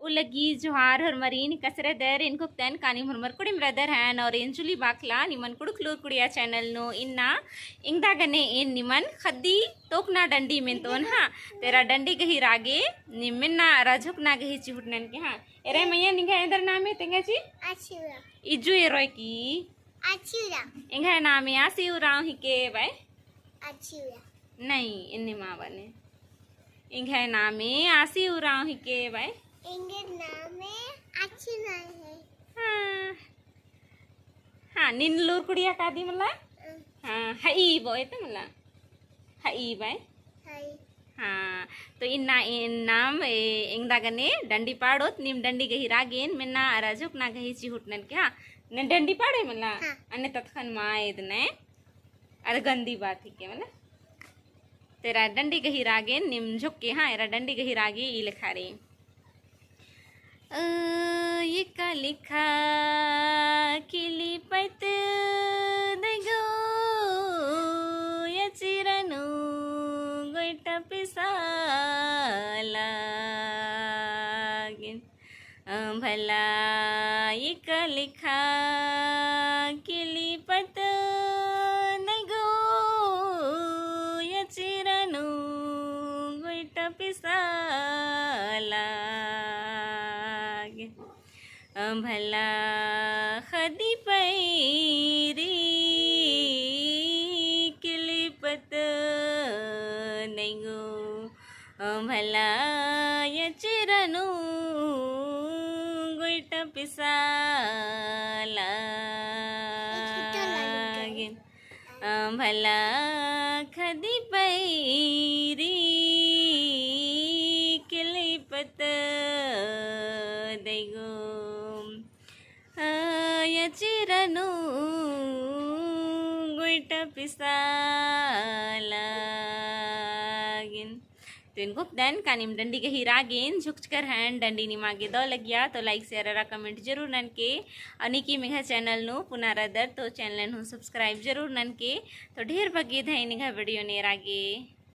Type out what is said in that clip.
उलगी जोहार हरमरीन कसरदर इनको तन कानी हरमर कुड़ी ब्रदर हैन और इंजुली बाकला निमन कुड़ुक्लूर कुड़िया चैनल नो इन्ना इंगदा गने इन निमन खद्दी तोकना डंडी में तोन हाँ तेरा डंडी गही रागे निमिन्ना राजुकना गही चिहुटनन के हाँ एरे मैया निगा इंदर नामे तेंगा ची आशिरा इजु एरोय की आशिरा इंगा नामे आसी उराव ही के भाई आशिरा नहीं इन्ने मावने इंगा नामे आसी उराव ही के भाई इंगे नाम है अच्छी नाम है हाँ हाँ निन्नलूर कुड़िया कादी मला हाँ हाई बोए तो मला हाई बाय हाय हाँ तो इन्ना इन नाम इंगदा गने डंडी पाड़ोत निम डंडी गही रागेन मिन्ना राजुक ना गही चिहुटनन के हाँ न डंडी पाड़े मला हाँ। अन्य तत्खन माए इतने अरे गंदी बात ही के मला तेरा डंडी गही रागेन निम झुक के हाँ एरा डंडी गही रागे ई लिखा रही ये का लिखा किली पत दगो या चिरनु गोइटा पिसाला भला ये का लिखा किली पत दगो या चिरनु गोइटा पिसाला भला खदी पैरी किलिपत नैगो भला यचिरनु गोइट पिसाला भला खदी पैरी किलिपत दैगो चिरनु गोइटा पिसालागिन तो इनको देन कानिम डंडी के ही रागिन झुककर हैंड डंडी निमागे दो लग गया तो लाइक शेयर कमेंट जरूर नन के अनिकी मेघा चैनल नु पुनरादर तो चैनल नु सब्सक्राइब जरूर नन के तो ढेर बगे थे निघा वीडियो ने रागे।